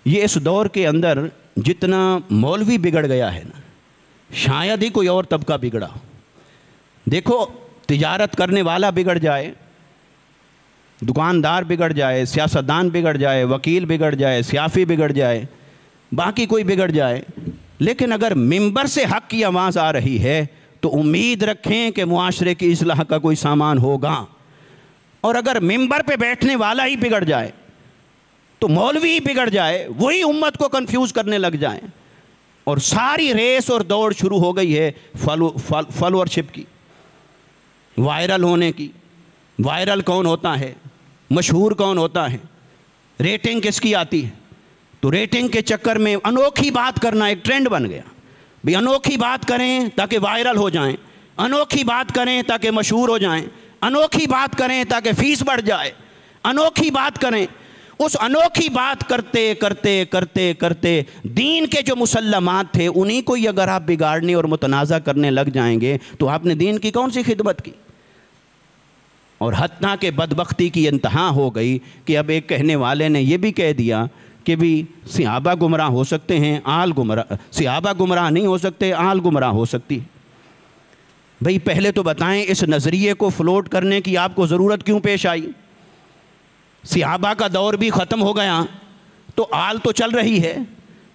یہ اس دور کے اندر جتنا مولوی بگڑ گیا ہے نا، شاید ہی کوئی اور طبقہ بگڑا ہو۔ دیکھو، تجارت کرنے والا بگڑ جائے، دکاندار بگڑ جائے، سیاستدان بگڑ جائے، وکیل بگڑ جائے، سیافی بگڑ جائے، باقی کوئی بگڑ جائے، لیکن اگر ممبر سے حق کی آواز آ رہی ہے تو امید رکھیں کہ معاشرے کی اصلاح کا کوئی سامان ہوگا۔ اور اگر ممبر پہ بیٹھنے والا ہی بگڑ جائے تو مولوی ہی بگڑ جائے، وہی امت کو کنفیوز کرنے لگ جائیں، اور ساری ریس اور دوڑ شروع ہو گئی ہے فالوورشپ کی، وائرل ہونے کی۔ وائرل کون ہوتا ہے، مشہور کون ہوتا ہے، ریٹنگ کس کی آتی ہے؟ تو ریٹنگ کے چکر میں انوکھی بات کرنا ایک ٹرینڈ بن گیا۔ بھی انوکھی بات کریں تاکہ وائرل ہو جائیں، انوکھی بات کریں تاکہ مشہور ہو جائیں، انوکھی بات کریں تاکہ فیس بڑھ جائے، انوکھی بات کریں۔ اس انوکھی بات کرتے کرتے کرتے کرتے دین کے جو مسلمات تھے انہی کو ہی اگر آپ بگاڑنے اور متنازع کرنے لگ جائیں گے تو آپ نے دین کی کون سی خدمت کی؟ اور حتیٰ کہ بدبختی کی انتہا ہو گئی کہ اب ایک کہنے والے نے یہ بھی کہہ دیا کہ بھی صحابہ گمراہ ہو سکتے ہیں، آل گمراہ، صحابہ گمراہ نہیں ہو سکتے، آل گمراہ ہو سکتی ہے۔ بھئی پہلے تو بتائیں اس نظریے کو فلوٹ کرنے کی آپ کو ضرورت کیوں پیش آئی؟ صحابہ کا دور بھی ختم ہو گیا تو آل تو چل رہی ہے،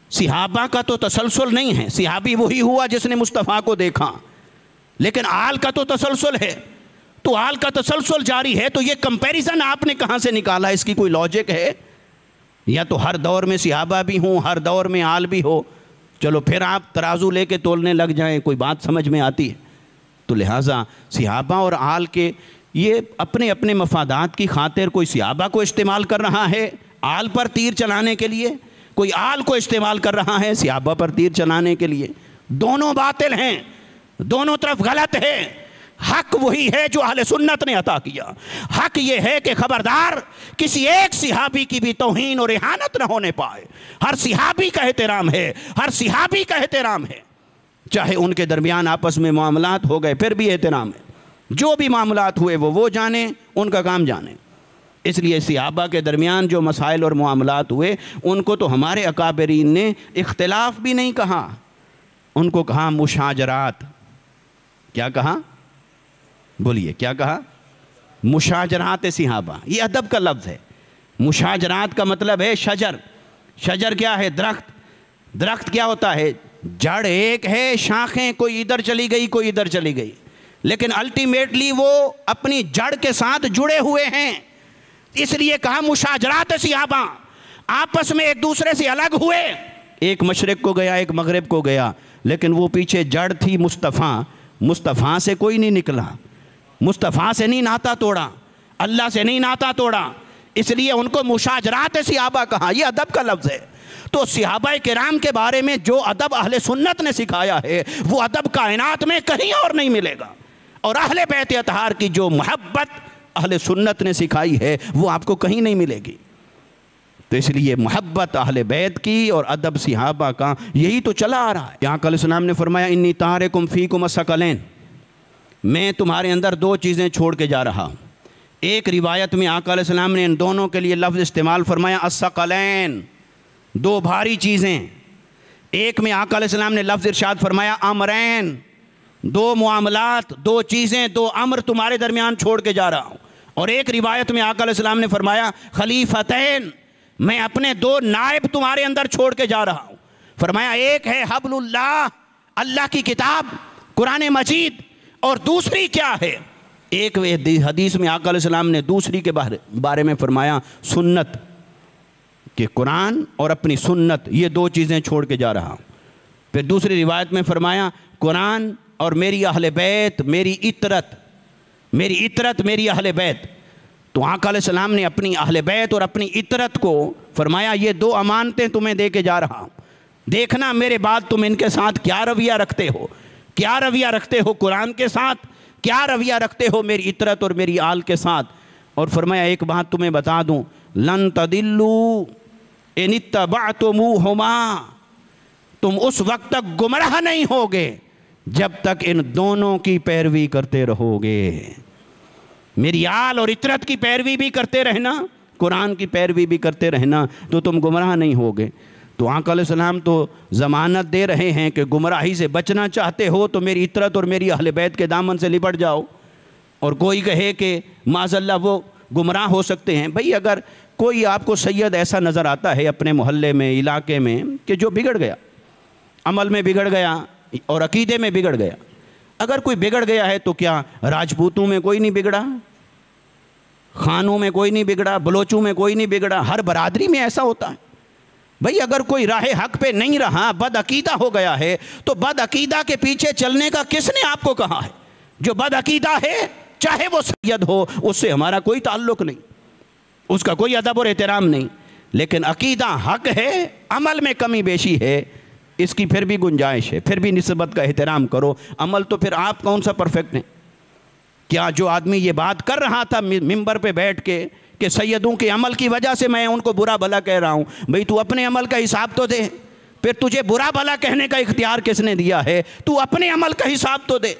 صحابہ کا تو تسلسل نہیں ہے۔ صحابی وہی ہوا جس نے مصطفیٰ کو دیکھا، لیکن آل کا تو تسلسل ہے، تو آل کا تسلسل جاری ہے۔ تو یہ کمپیریزن آپ نے کہاں سے نکالا؟ اس کی کوئی لاجک ہے؟ یا تو ہر دور میں صحابہ بھی ہوں، ہر دور میں آل بھی ہو، چلو پھر آپ ترازو لے کے تولنے لگ جائیں، کوئی بات سمجھ میں آتی ہے؟ تو لہٰذا صحابہ اور آل کے یہ اپنے اپنے مفادات کی خاطر کوئی صحابہ کو استعمال کر رہا ہے آل پر تیر چلانے کے لیے، کوئی آل کو استعمال کر رہا ہے صحابہ پر تیر چلانے کے لیے۔ دونوں باطل ہیں، دونوں طرف غلط ہے۔ حق وہی ہے جو اہل سنت نے عطا کیا۔ حق یہ ہے کہ خبردار کسی ایک صحابی کی بھی توہین اور اہانت نہ ہونے پائے۔ ہر صحابی کا احترام ہے، ہر صحابی کا احترام ہے، چاہے ان کے درمیان آپس میں معاملات ہو گئے پھر بھی احترام ہے۔ جو بھی معاملات ہوئے وہ جانیں، ان کا کام جانیں۔ اس لیے صحابہ کے درمیان جو مسائل اور معاملات ہوئے ان کو تو ہمارے اکابرین نے اختلاف بھی نہیں کہا، ان کو کہا مشاجرات۔ کیا کہا؟ بولیے کیا کہا؟ مشاجرات صحابہ۔ یہ ادب کا لفظ ہے۔ مشاجرات کا مطلب ہے شجر۔ شجر کیا ہے؟ درخت۔ درخت کیا ہوتا ہے؟ جڑ ایک ہے، شاخیں کوئی ادھر چلی گئی کوئی ادھر چلی گئی، لیکن الٹیمیٹلی وہ اپنی جڑ کے ساتھ جڑے ہوئے ہیں۔ اس لیے کہا مشاجرات صحابہ، آپس میں ایک دوسرے سے الگ ہوئے، ایک مشرق کو گیا ایک مغرب کو گیا، لیکن وہ پیچھے جڑ تھی مصطفیٰ۔ مصطفیٰ سے کوئی نہیں نکلا، مصطفیٰ سے نہیں ناتا توڑا، اللہ سے نہیں ناتا توڑا، اس لیے ان کو مشاجرات صحابہ کہا۔ یہ ادب کا لفظ ہے۔ تو صحابہ کرام کے بارے میں جو ادب اہل سنت نے سکھایا ہے وہ ادب کائنات میں کہیں اور نہیں ملے گا، اور اہل بیت اطہار کی جو محبت اہل سنت نے سکھائی ہے وہ آپ کو کہیں نہیں ملے گی۔ تو اس لیے محبت اہل بیت کی اور ادب صحابہ کا یہی تو چلا آ رہا ہے۔ آقا علیہ السلام نے فرمایا انی تارکم فیکم الثقلین، میں تمہارے اندر دو چیزیں چھوڑ کے جا رہا ہوں۔ ایک روایت میں آقا علیہ السلام نے ان دونوں کے لیے لفظ استعمال فرمایا الثقلین، دو بھاری چیزیں۔ ایک میں آقا علیہ السلام نے لفظ ارشاد فرمایا امرین، دو معاملات، دو چیزیں، دو امر تمہارے درمیان چھوڑ کے جا رہا ہوں۔ اور ایک روایت میں آقا علیہ السلام نے فرمایا خلیفتین، میں اپنے دو نائب تمہارے اندر چھوڑ کے جا رہا ہوں۔ فرمایا ایک ہے حبل اللہ، اللہ کی کتاب قرآن مجید، اور دوسری کیا ہے؟ ایک حدیث میں آقا علیہ السلام نے دوسری کے بارے میں فرمایا سنت، کہ قرآن اور اپنی سنت، یہ دو چیزیں چھوڑ کے جا رہا ہوں۔ پھر دوسری روایت میں فرمایا قرآن اور میری اہل بیت، میری عطرت، میری عطرت میری اہل بیت۔ تو آقا علیہ السلام نے اپنی اہل بیت اور اپنی عطرت کو فرمایا یہ دو امانتیں تمہیں دے کے جا رہا ہوں، دیکھنا میرے بعد تم ان کے ساتھ کیا رویہ رکھتے ہو، کیا رویہ رکھتے ہو قرآن کے ساتھ، کیا رویہ رکھتے ہو میری عطرت اور میری آل کے ساتھ۔ اور فرمایا ایک بات تمہیں بتا دوں، لن تضلوا ان اتبعتموہما، تم اس وقت تک گمراہ نہیں ہوگے جب تک ان دونوں کی پیروی کرتے رہو گے۔ میری آل اور عطرت کی پیروی بھی کرتے رہنا، قرآن کی پیروی بھی کرتے رہنا تو تم گمراہ نہیں ہوگے۔ تو آقا علیہ السلام تو ضمانت دے رہے ہیں کہ گمراہی سے بچنا چاہتے ہو تو میری اطرت اور میری اہل بیت کے دامن سے لپٹ جاؤ۔ اور کوئی کہے کہ معاذ اللہ وہ گمراہ ہو سکتے ہیں، بھئی اگر کوئی آپ کو سید ایسا نظر آتا ہے اپنے محلے میں، علاقے میں، کہ جو بگڑ گیا، عمل میں بگڑ گیا اور عقیدے میں بگڑ گیا، اگر کوئی بگڑ گیا ہے تو کیا راجپوتوں میں کوئی نہیں بگڑا، خانوں میں کوئی نہیں بگڑا، بلوچوں میں کوئی نہیں بگڑا؟ ہر برادری میں ایسا ہوتا ہے۔ بھئی اگر کوئی راہ حق پہ نہیں رہا، بد عقیدہ ہو گیا ہے، تو بد عقیدہ کے پیچھے چلنے کا کس نے آپ کو کہا ہے؟ جو بد عقیدہ ہے چاہے وہ سید ہو، اس سے ہمارا کوئی تعلق نہیں، اس کا کوئی ادب اور احترام نہیں، لیکن عقیدہ حق ہے، عمل میں کمی بیشی ہے، اس کی پھر بھی گنجائش ہے، پھر بھی نسبت کا احترام کرو۔ عمل تو پھر آپ کون سا پرفیکٹ ہیں؟ کیا جو آدمی یہ بات کر رہا تھا ممبر پہ بیٹھ کے کہ سیدوں کے عمل کی وجہ سے میں ان کو برا بھلا کہہ رہا ہوں، بھئی تو اپنے عمل کا حساب تو دے، پھر تجھے برا بھلا کہنے کا اختیار کس نے دیا ہے؟ تو اپنے عمل کا حساب تو دے۔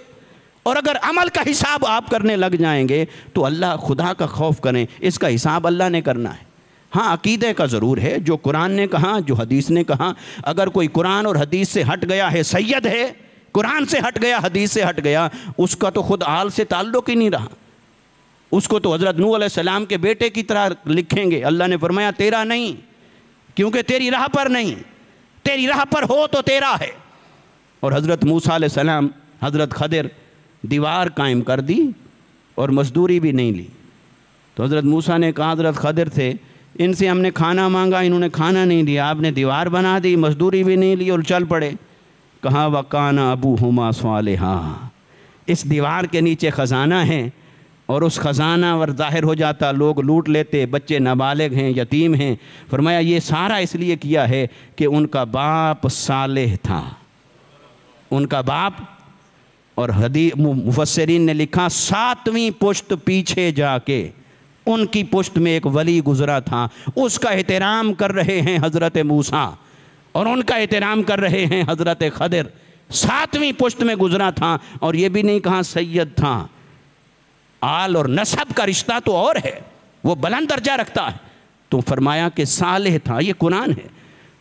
اور اگر عمل کا حساب آپ کرنے لگ جائیں گے تو اللہ خدا کا خوف کریں، اس کا حساب اللہ نے کرنا ہے۔ ہاں عقیدے کا ضرور ہے، جو قرآن نے کہا، جو حدیث نے کہا، اگر کوئی قرآن اور حدیث سے ہٹ گیا ہے، سید ہے، قرآن سے ہٹ گیا، حدیث سے ہٹ گیا، اس کا تو خود آل سے تعلق ہی نہیں رہا، اس کو تو حضرت نوح علیہ السلام کے بیٹے کی طرح لکھیں گے۔ اللہ نے فرمایا تیرا نہیں، کیونکہ تیری راہ پر نہیں، تیری راہ پر ہو تو تیرا ہے۔ اور حضرت موسیٰ علیہ السلام، حضرت خضر دیوار قائم کر دی اور مزدوری بھی نہیں لی۔ تو حضرت موسیٰ نے کہا حضرت خضر تھے، ان سے ہم نے کھانا مانگا، انہوں نے کھانا نہیں دیا، آپ نے دیوار بنا دی، مزدوری بھی نہیں لی اور چل پڑے۔ کہا وَقَانَ أَبُوهُمَا صَالِحًا، اس دیوار کے نیچے خزانہ ہے، اور اس خزانہ ور ظاہر ہو جاتا، لوگ لوٹ لیتے، بچے نابالغ ہیں، یتیم ہیں۔ فرمایا یہ سارا اس لیے کیا ہے کہ ان کا باپ صالح تھا، ان کا باپ۔ اور مفسرین نے لکھا 7ویں پشت پیچھے جا کے ان کی پشت میں ایک ولی گزرا تھا، اس کا احترام کر رہے ہیں حضرت موسیٰ، اور ان کا احترام کر رہے ہیں حضرت خضر۔ 7ویں پشت میں گزرا تھا، اور یہ بھی نہیں کہا سید تھا۔ آل اور نسب کا رشتہ تو اور ہے، وہ بلند درجہ رکھتا ہے، تو فرمایا کہ صالح تھا۔ یہ قرآن ہے۔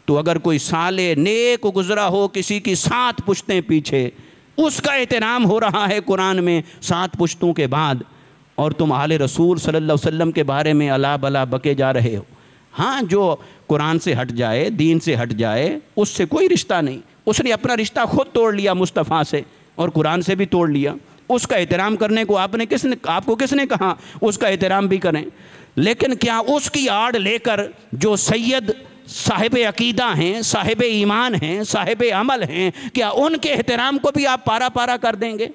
تو اگر کوئی صالح نیک گزرا ہو کسی کی 7 پشتیں پیچھے، اس کا احترام ہو رہا ہے قرآن میں 7 پشتوں کے بعد، اور تم آل رسول صلی اللہ علیہ وسلم کے بارے میں الا بلا بکے جا رہے ہو۔ ہاں جو قرآن سے ہٹ جائے، دین سے ہٹ جائے، اس سے کوئی رشتہ نہیں، اس نے اپنا رشتہ خود توڑ لیا مصطفیٰ سے، اور قرآن سے بھی توڑ لیا۔ اس کا احترام کرنے کو آپ کو کس نے کہا؟ اس کا احترام بھی کریں، لیکن کیا اس کی آڑ لے کر جو سید صاحب عقیدہ ہیں، صاحب ایمان ہیں، صاحب عمل ہیں، کیا ان کے احترام کو بھی آپ پارا پارا کر دیں گے؟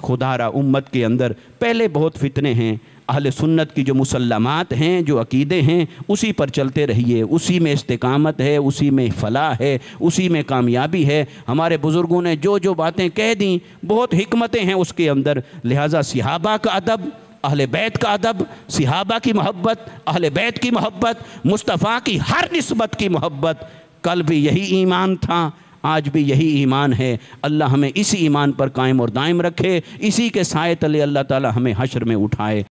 خدا را امت کے اندر پہلے بہت فتنے ہیں، اہل سنت کی جو مسلمات ہیں، جو عقیدے ہیں، اسی پر چلتے رہیے، اسی میں استقامت ہے، اسی میں فلاح ہے، اسی میں کامیابی ہے۔ ہمارے بزرگوں نے جو جو باتیں کہہ دیں بہت حکمتیں ہیں اس کے اندر، لہٰذا صحابہ کا ادب، اہل بیت کا ادب، صحابہ کی محبت، اہل بیت کی محبت، مصطفیٰ کی ہر نسبت کی محبت، کل بھی یہی ایمان تھا، آج بھی یہی ایمان ہے۔ اللہ ہمیں اسی ایمان پر قائم اور دائم رکھے، اسی کے سائے تلے اللہ تعالی ہمیں حشر میں اٹھائے۔